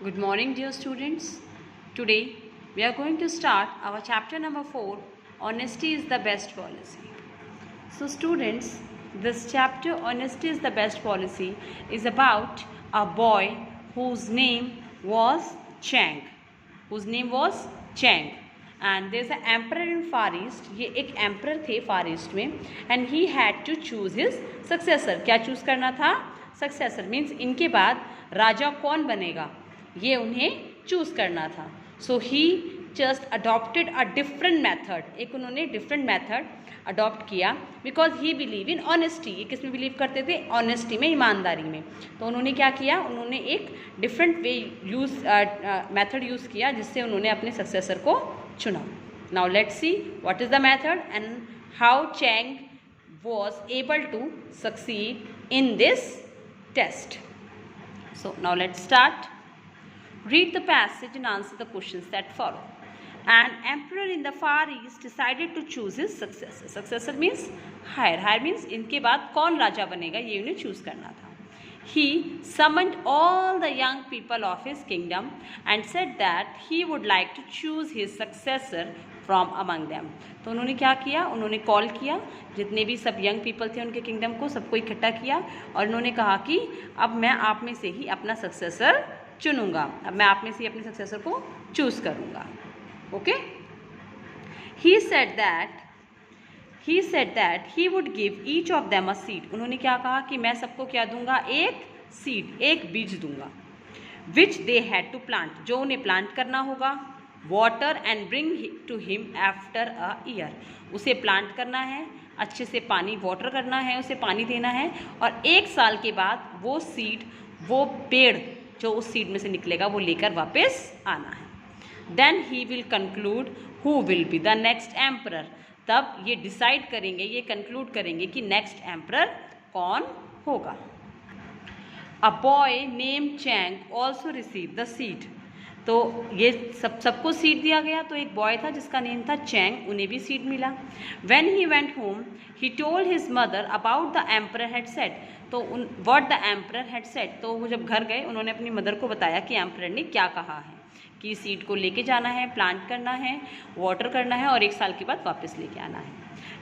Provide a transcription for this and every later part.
Good morning, dear students. Today we are going to start our chapter number 4, Honesty is the Best Policy. So students, this chapter Honesty is the Best Policy is about a boy whose name was Chang. And there's an emperor in Far East. ये एक emperor थे Far East में and he had to choose his successor. क्या choose करना था? Successor means इनके बाद राजा कौन बनेगा ये उन्हें चूज करना था. So he just adopted a different method. एक उन्होंने डिफरेंट मैथड अडॉप्ट किया because he believe in honesty. ये किस में बिलीव करते थे? ऑनेस्टी में, ईमानदारी में. तो उन्होंने क्या किया? उन्होंने एक डिफरेंट वे मैथड यूज़ किया जिससे उन्होंने अपने सक्सेसर को चुना. Now let's see what is the method and how Chang was able to succeed in this test. So now let's start. Read the passage and answer the questions that follow. An emperor in the Far East decided to choose his successor. Successor means higher. Higher means इनके बाद कौन राजा बनेगा ये उन्हें choose करना था. He summoned all the young people of his kingdom and said that he would like to choose his successor from among them. तो उन्होंने क्या किया? उन्होंने कॉल किया जितने भी सब यंग पीपल थे उनके किंगडम को, सबको इकट्ठा किया और उन्होंने कहा कि अब मैं आप में से ही अपना सक्सेसर चुनूंगा. अब मैं आप में से ही अपने सक्सेसर को चूज़ करूंगा. Okay. He said that he would give each of them a seed. उन्होंने क्या कहा कि मैं सबको क्या दूंगा? एक सीड, एक बीज दूंगा. Which they had to plant. जो उन्हें प्लांट करना होगा. Water and bring to him after a year. उसे प्लांट करना है, अच्छे से पानी वाटर करना है, उसे पानी देना है और एक साल के बाद वो सीड, वो पेड़ जो उस सीड में से निकलेगा वो लेकर वापस आना है. Then he will conclude who will be the next emperor. तब ये डिसाइड करेंगे, ये कंक्लूड करेंगे कि नेक्स्ट एम्परर कौन होगा. A boy name Chang also receive the seed. तो ये सबको सीट दिया गया. तो एक बॉय था जिसका नेम था चैंग, उन्हें भी सीट मिला. When he went home he told his mother about the emperor had said. तो what the emperor had said. तो वो जब घर गए उन्होंने अपनी मदर को बताया कि एम्परर ने क्या कहा है कि सीड को लेके जाना है, प्लांट करना है, वाटर करना है और एक साल के बाद वापस लेके आना है.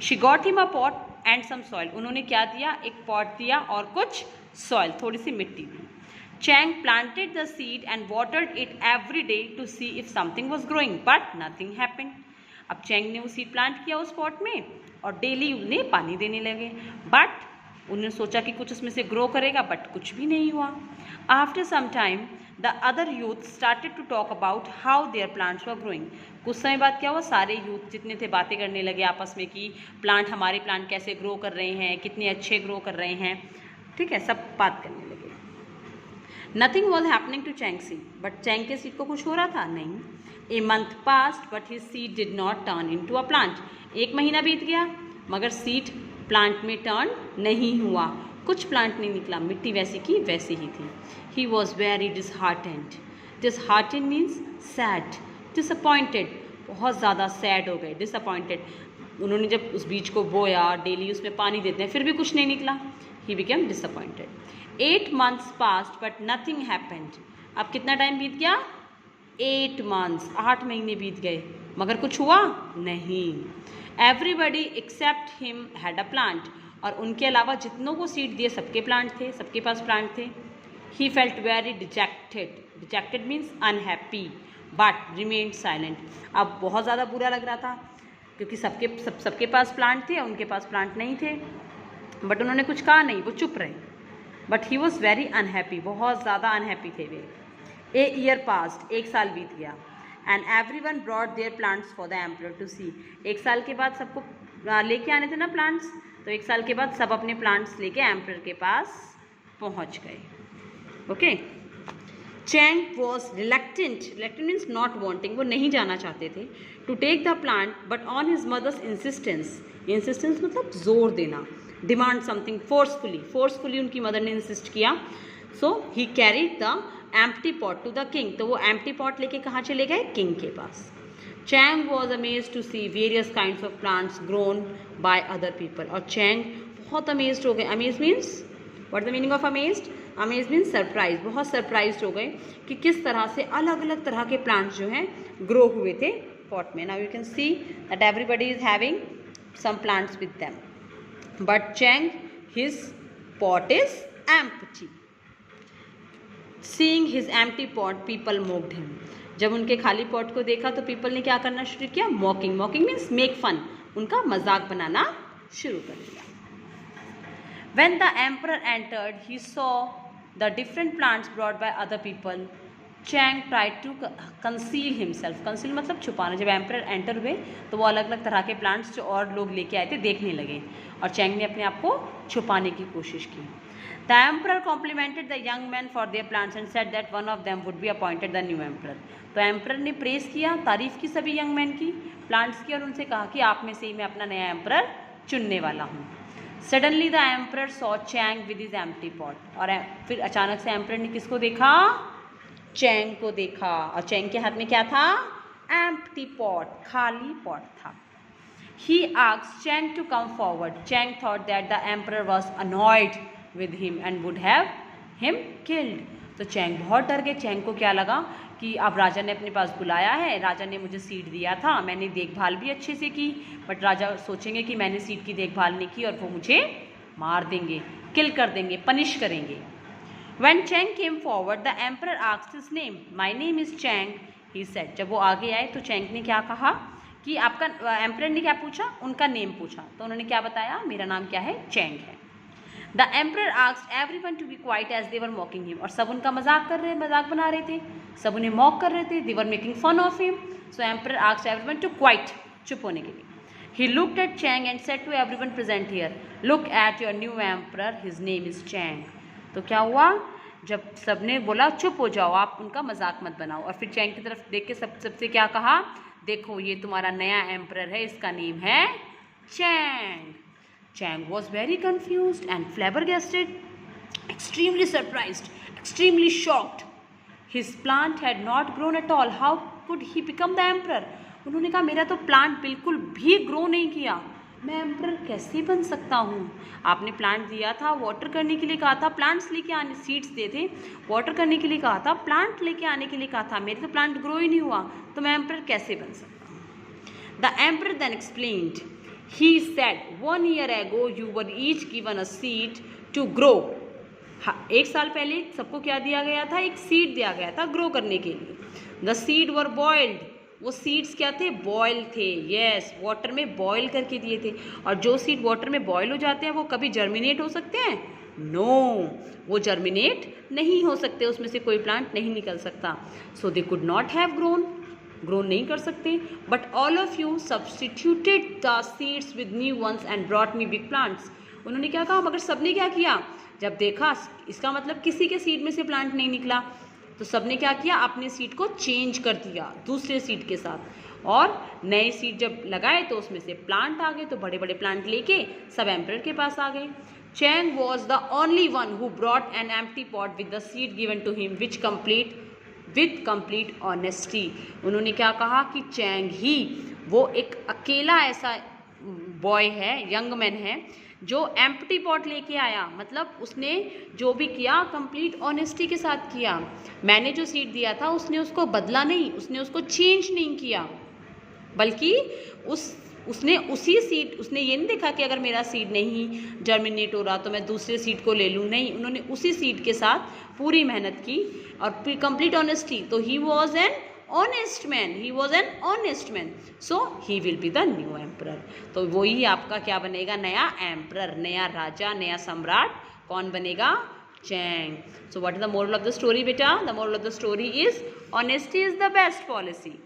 She got him a pot and some soil. उन्होंने क्या दिया? एक पॉट दिया और कुछ सॉइल, थोड़ी सी मिट्टी दी. Chang planted the seed and watered it every day to see if something was growing, but nothing happened. अब चैंग ने वो सीड प्लांट किया उस पॉट में और डेली उन्हें पानी देने लगे, बट उन्होंने सोचा कि कुछ उसमें से ग्रो करेगा, बट कुछ भी नहीं हुआ. After some time the other youth started to talk about how their plants were growing. कुछ समय बाद क्या हुआ? सारे यूथ जितने थे बातें करने लगे आपस में कि प्लांट, हमारे प्लांट कैसे ग्रो कर रहे हैं, कितने अच्छे ग्रो कर रहे हैं. ठीक है, सब बात करने लगे. Nothing was happening to Chang's seed, but Chang के सीड को कुछ हो रहा था? नहीं. A month passed, but his seed did not turn into a plant. एक महीना बीत गया मगर सीड प्लांट में टर्न नहीं हुआ, कुछ प्लांट नहीं निकला, मिट्टी वैसी की वैसी ही थी. He was very disheartened. Disheartened means sad. Disappointed, बहुत ज़्यादा सैड हो गए, disappointed. उन्होंने जब उस बीज को बोया, डेली उसमें पानी देते हैं, फिर भी कुछ नहीं निकला. He became disappointed. 8 months passed but nothing happened. अब कितना टाइम बीत गया? 8 months, 8 महीने बीत गए मगर कुछ हुआ नहीं. Everybody except him had a plant. और उनके अलावा जितनों को सीड दिए सबके प्लांट थे, सबके पास प्लांट थे. He felt very dejected. Dejected means unhappy but remained silent. अब बहुत ज़्यादा बुरा लग रहा था क्योंकि सबके पास प्लांट थे, उनके पास प्लांट नहीं थे, बट उन्होंने कुछ कहा नहीं, वो चुप रहे. But he was very unhappy, बहुत ज़्यादा अनहैप्पी थे वे. ए ईयर पास्ट, एक साल बीत गया. And every one brought their plants for the emperor to see. एक साल के बाद सबको लेके आने थे ना प्लांट्स, तो एक साल के बाद सब अपने प्लांट्स लेके एम्परर के पास पहुंच गए. Okay. Chang was reluctant. Reluctant means not wanting, वो नहीं जाना चाहते थे. To take the plant but on his mother's insistence. Insistence मतलब जोर देना, डिमांड समथिंग फोर्सफुली उनकी मदर ने इंसिस्ट किया. So he carried the empty pot to the king. तो वो एम्प्टी पॉट लेके कहाँ चले गए? किंग के पास. Chang was amazed to see various kinds of plants grown by other people. और चैंग बहुत अमेज्ड हो गए. Amaze means what the meaning of amazed? Amaze mean surprise, बहुत सरप्राइज हो गए कि किस तरह से अलग अलग तरह के प्लांट्स जो हैं ग्रो हुए थे पॉट में. Now you can see that everybody is having some plants with them, but Chang his pot is empty. Seeing his empty pot people mocked him. जब उनके खाली पॉट को देखा तो पीपल ने क्या करना शुरू किया? Mocking. Mocking means make fun, उनका मजाक बनाना शुरू कर दिया. When the emperor entered, he saw the different plants brought by other people. Chang tried to conceal himself. Conceal मतलब छुपाना. जब emperor enter हुए तो वो अलग अलग तरह के plants जो और लोग लेके आए थे देखने लगे और चैंग ने अपने आप को छुपाने की कोशिश की. The emperor complimented the young men for their plants and said that one of them would be appointed the new emperor. तो emperor ने प्रेस किया, तारीफ की सभी young men की, plants की, और उनसे कहा कि आप में से ही मैं अपना नया emperor चुनने वाला हूँ. Suddenly the emperor saw Chang with his empty pot. और फिर अचानक से emperor ने किसको देखा? चैंग को देखा. और चैंग के हाथ में क्या था? empty pot, खाली pot था. He asked Chang to come forward. Chang thought that the emperor was annoyed with him and would have him killed. तो चैंग बहुत डर गए. चैंग को क्या लगा कि अब राजा ने अपने पास बुलाया है, राजा ने मुझे सीट दिया था, मैंने देखभाल भी अच्छे से की, बट राजा सोचेंगे कि मैंने सीट की देखभाल नहीं की और वो मुझे मार देंगे, किल कर देंगे, पनिश करेंगे. When Chang came forward, the emperor asked his name. My name is Chang, he said. जब वो आगे आए तो चैंग ने क्या कहा कि आपका, एम्परर ने क्या पूछा? उनका नेम पूछा. तो उन्होंने क्या बताया? मेरा नाम क्या है? चैंग है. The emperor asked everyone to be quiet as they were mocking him. और सब उनका मजाक कर रहे, मजाक बना रहे थे, सब उन्हें मॉक कर रहे थे. They were making fun of him. So emperor asked everyone to quiet, चुप होने के लिए. He looked at Chang and said to everyone present here, look at your new emperor. His name is Chang. तो क्या हुआ? जब सबने बोला चुप हो जाओ, आप उनका मजाक मत बनाओ, और फिर चैंग की तरफ देख के सबसे क्या कहा? देखो ये तुम्हारा नया एम्परर है, इसका नेम है Chang. Chang was very confused and flabbergasted, extremely surprised, extremely shocked. His plant had not grown at all. How could he become the emperor? उन्होंने कहा मेरा तो प्लांट बिल्कुल भी ग्रो नहीं किया, मैं एम्परर कैसे बन सकता हूँ? आपने प्लांट दिया था, वाटर करने के लिए कहा था, प्लांट्स लेके आने, सीड्स दे थे, वाटर करने के लिए कहा था, प्लांट लेके आने के लिए कहा था, मेरे तो प्लांट ग्रो ही नहीं हुआ, तो मैं एम्परर कैसे बन सकता हूँ? The emperor then explained. He said, 1 year ago you were each given a seed to grow. एक साल पहले सबको क्या दिया गया था? एक सीड दिया गया था ग्रो करने के लिए. The seed were boiled. वो सीड्स क्या थे? बॉयल थे. यस, वाटर में बॉयल करके दिए थे. और जो सीड वाटर में बॉयल हो जाते हैं वो कभी जर्मिनेट हो सकते हैं? नो, वो जर्मिनेट नहीं हो सकते, उसमें से कोई प्लांट नहीं निकल सकता. So they could not have grown, grow नहीं कर सकते. But all of you substituted the seeds with new ones and brought me big plants. उन्होंने क्या कहा? मगर सबने क्या किया? जब देखा इसका मतलब किसी के सीड में से प्लांट नहीं निकला, तो सबने क्या किया? अपने सीड को चेंज कर दिया दूसरे सीड के साथ, और नए सीड जब लगाए तो उसमें से प्लांट आ गए. तो बड़े बड़े प्लांट लेके सब एम्परर के पास आ गए. Chang was the only one who brought an empty pot with the seed given to him with complete honesty. उन्होंने क्या कहा कि चैंग ही वो एक अकेला ऐसा बॉय है, यंग मैन है, जो एम्प्टी पॉट लेके आया. मतलब उसने जो भी किया कंप्लीट ऑनेस्टी के साथ किया. मैंने जो सीड दिया था उसने उसको बदला नहीं, उसने उसको चेंज नहीं किया, बल्कि उसने उसी सीड, उसने ये नहीं देखा कि अगर मेरा सीड नहीं जर्मिनेट हो रहा तो मैं दूसरे सीड को ले लूँ. नहीं, उन्होंने उसी सीड के साथ पूरी मेहनत की और कंप्लीट ऑनेस्टी. तो he was an honest man, he was an honest man, so he will be the new emperor. तो वही आपका क्या बनेगा? नया एम्परर, नया राजा, नया सम्राट. कौन बनेगा? Chang. So what is the moral of the story बेटा? The moral of the story is honesty is the best policy.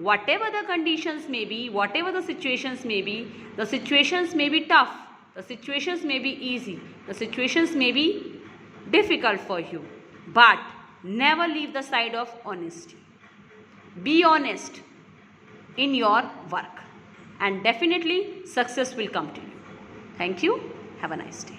Whatever the conditions may be, whatever the situations may be, the situations may be tough, the situations may be easy, the situations may be difficult for you, but never leave the side of honesty. Be honest in your work and definitely success will come to you. Thank you. Have a nice day.